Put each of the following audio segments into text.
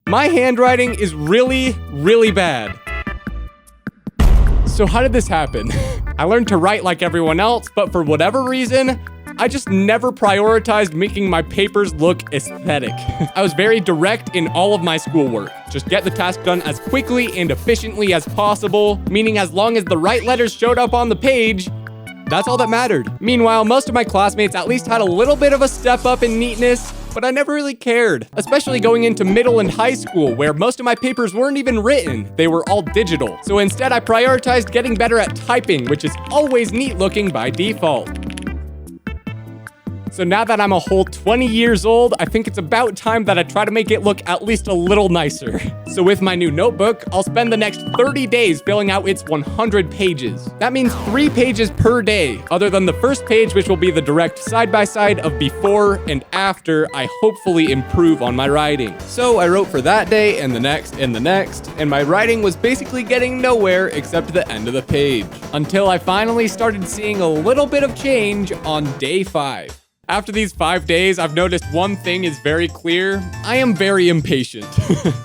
My handwriting is really, really bad. So how did this happen? I learned to write like everyone else, but for whatever reason, I just never prioritized making my papers look aesthetic. I was very direct in all of my schoolwork. Just get the task done as quickly and efficiently as possible, meaning as long as the right letters showed up on the page, that's all that mattered. Meanwhile, most of my classmates at least had a little bit of a step up in neatness, but I never really cared, especially going into middle and high school where most of my papers weren't even written. They were all digital. So instead, I prioritized getting better at typing, which is always neat looking by default. So now that I'm a whole 20 years old, I think it's about time that I try to make it look at least a little nicer. So with my new notebook, I'll spend the next 30 days filling out its 100 pages. That means 3 pages per day, other than the first page, which will be the direct side-by-side of before and after I hopefully improve on my writing. So I wrote for that day and the next and the next, and my writing was basically getting nowhere except the end of the page. Until I finally started seeing a little bit of change on day 5. After these 5 days, I've noticed one thing is very clear. I am very impatient.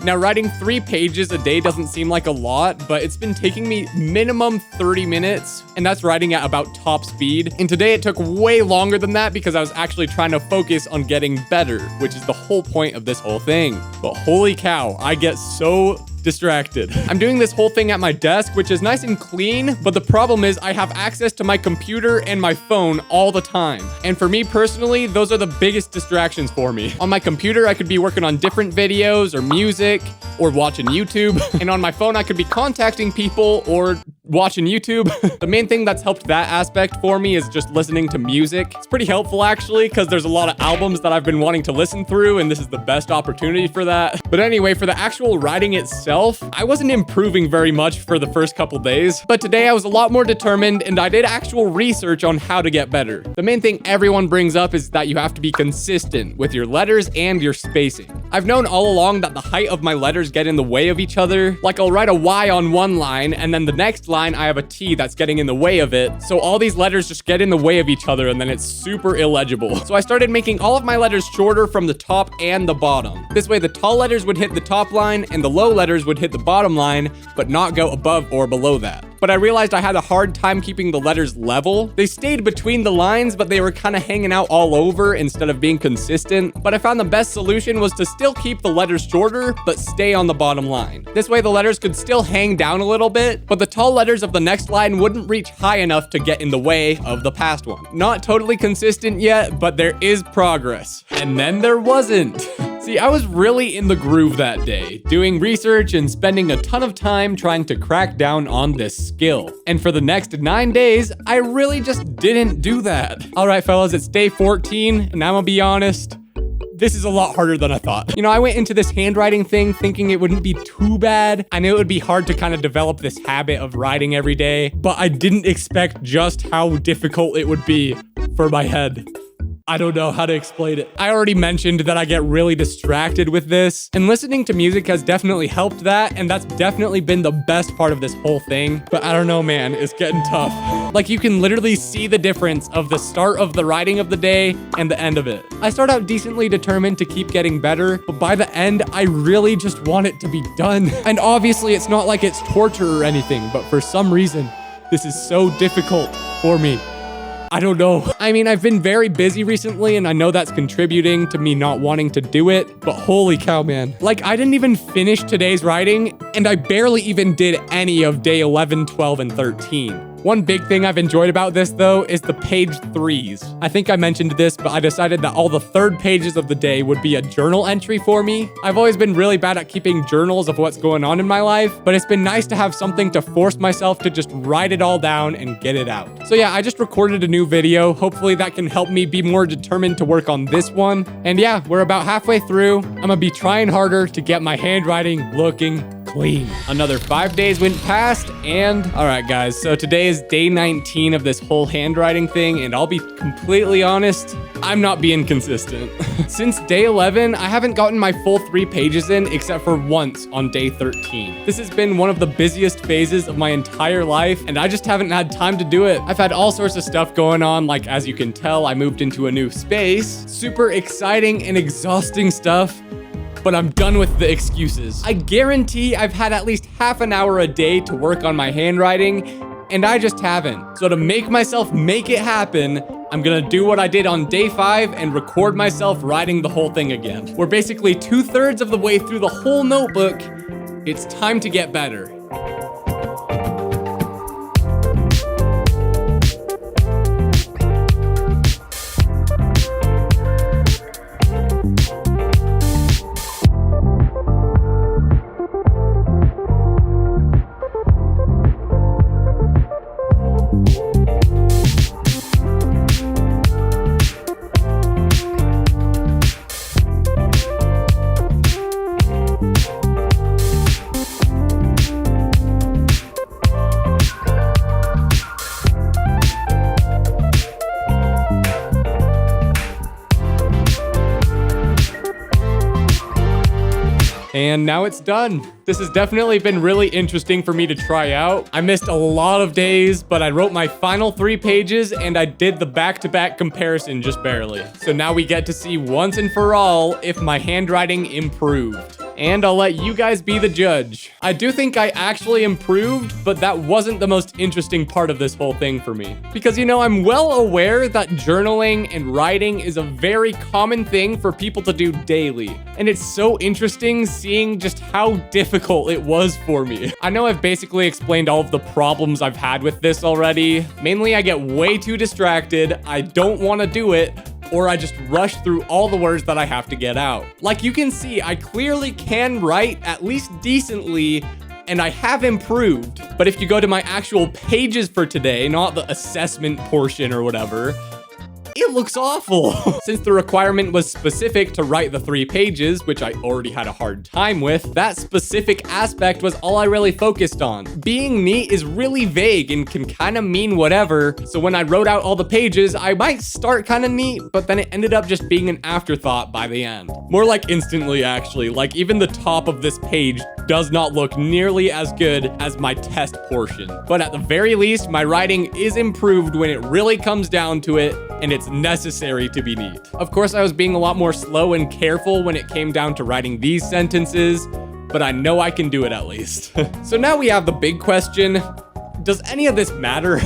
Now, writing 3 pages a day doesn't seem like a lot, but it's been taking me minimum 30 minutes, and that's writing at about top speed. And today it took way longer than that because I was actually trying to focus on getting better, which is the whole point of this whole thing. But holy cow, I get so distracted. I'm doing this whole thing at my desk, which is nice and clean, but the problem is I have access to my computer and my phone all the time. And for me personally, those are the biggest distractions for me. On my computer, I could be working on different videos or music or watching YouTube. And on my phone, I could be contacting people or watching YouTube. The main thing that's helped that aspect for me is just listening to music. It's pretty helpful actually, because there's a lot of albums that I've been wanting to listen through, and this is the best opportunity for that. But anyway, for the actual writing itself, I wasn't improving very much for the first couple days, but today I was a lot more determined and I did actual research on how to get better. The main thing everyone brings up is that you have to be consistent with your letters and your spacing. I've known all along that the height of my letters get in the way of each other. Like I'll write a Y on one line and then the next line I have a T that's getting in the way of it. So all these letters just get in the way of each other and then it's super illegible. So I started making all of my letters shorter from the top and the bottom. This way the tall letters would hit the top line and the low letters would hit the bottom line, but not go above or below that. But I realized I had a hard time keeping the letters level. They stayed between the lines, but they were kind of hanging out all over instead of being consistent. But I found the best solution was to still keep the letters shorter, but stay on the bottom line. This way the letters could still hang down a little bit, but the tall letters of the next line wouldn't reach high enough to get in the way of the past one. Not totally consistent yet, but there is progress. And then there wasn't. See, I was really in the groove that day, doing research and spending a ton of time trying to crack down on this skill. And for the next 9 days, I really just didn't do that. All right, fellas, it's day 14, and I'm gonna be honest, this is a lot harder than I thought. You know, I went into this handwriting thing thinking it wouldn't be too bad. I knew it would be hard to kind of develop this habit of writing every day, but I didn't expect just how difficult it would be for my head. I don't know how to explain it. I already mentioned that I get really distracted with this, and listening to music has definitely helped that, and that's definitely been the best part of this whole thing. But I don't know, man, it's getting tough. Like, you can literally see the difference of the start of the writing of the day and the end of it. I start out decently determined to keep getting better, but by the end, I really just want it to be done. And obviously, it's not like it's torture or anything, but for some reason, this is so difficult for me. I don't know. I mean, I've been very busy recently, and I know that's contributing to me not wanting to do it, but holy cow, man. Like, I didn't even finish today's writing, and I barely even did any of day 11, 12, and 13. One big thing I've enjoyed about this, though, is the page 3s. I think I mentioned this, but I decided that all the third pages of the day would be a journal entry for me. I've always been really bad at keeping journals of what's going on in my life, but it's been nice to have something to force myself to just write it all down and get it out. So yeah, I just recorded a new video. Hopefully that can help me be more determined to work on this one. And yeah, we're about halfway through. I'm gonna be trying harder to get my handwriting looking clean. Another 5 days went past, and all right, guys, so today is day 19 of this whole handwriting thing, and I'll be completely honest, I'm not being consistent. Since day 11, I haven't gotten my full 3 pages in except for once on day 13. This has been one of the busiest phases of my entire life, and I just haven't had time to do it. I've had all sorts of stuff going on, like as you can tell, I moved into a new space. Super exciting and exhausting stuff. but I'm done with the excuses. I guarantee I've had at least half an hour a day to work on my handwriting, and I just haven't. So to make myself make it happen, I'm gonna do what I did on day 5 and record myself writing the whole thing again. We're basically 2/3 of the way through the whole notebook. It's time to get better. And now it's done. This has definitely been really interesting for me to try out. I missed a lot of days, but I wrote my final 3 pages and I did the back-to-back comparison just barely. So now we get to see once and for all if my handwriting improved. And I'll let you guys be the judge. I do think I actually improved, but that wasn't the most interesting part of this whole thing for me. Because, you know, I'm well aware that journaling and writing is a very common thing for people to do daily. And it's so interesting seeing just how difficult it was for me. I know I've basically explained all of the problems I've had with this already. Mainly, I get way too distracted, I don't want to do it, or I just rush through all the words that I have to get out. Like you can see, I clearly can write at least decently, and I have improved. But if you go to my actual pages for today, not the assessment portion or whatever, it looks awful. Since the requirement was specific to write the 3 pages, which I already had a hard time with, that specific aspect was all I really focused on. Being neat is really vague and can kind of mean whatever, so when I wrote out all the pages, I might start kind of neat, but then it ended up just being an afterthought by the end. More like instantly, actually. Like, even the top of this page does not look nearly as good as my test portion. But at the very least, my writing is improved when it really comes down to it, and it's necessary to be neat. Of course, I was being a lot more slow and careful when it came down to writing these sentences, but I know I can do it at least. So now we have the big question. Does any of this matter?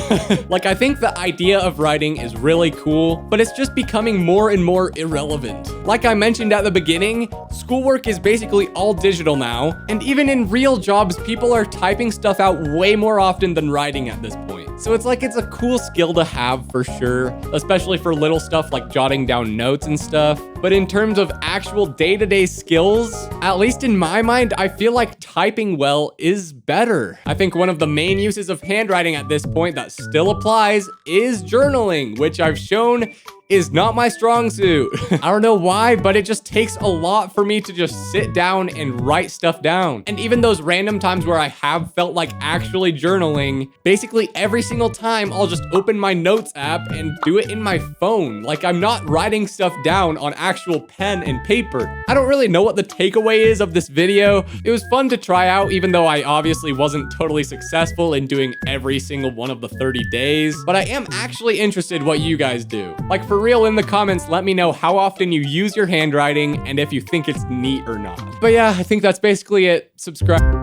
Like, I think the idea of writing is really cool, but it's just becoming more and more irrelevant. Like I mentioned at the beginning, schoolwork is basically all digital now, and even in real jobs, people are typing stuff out way more often than writing at this point. So it's like, it's a cool skill to have for sure, especially for little stuff like jotting down notes and stuff. But in terms of actual day-to-day skills, at least in my mind, I feel like typing well is better. I think one of the main uses of handwriting at this point that still applies is journaling, which I've shown is not my strong suit. I don't know why, but it just takes a lot for me to just sit down and write stuff down. And even those random times where I have felt like actually journaling, basically every single time I'll just open my notes app and do it in my phone. Like, I'm not writing stuff down on actual pen and paper. I don't really know what the takeaway is of this video. It was fun to try out, even though I obviously wasn't totally successful in doing every single one of the 30 days. But I am actually interested what you guys do. Like, for real, in the comments, let me know how often you use your handwriting and if you think it's neat or not. But yeah, I think that's basically it. Subscribe.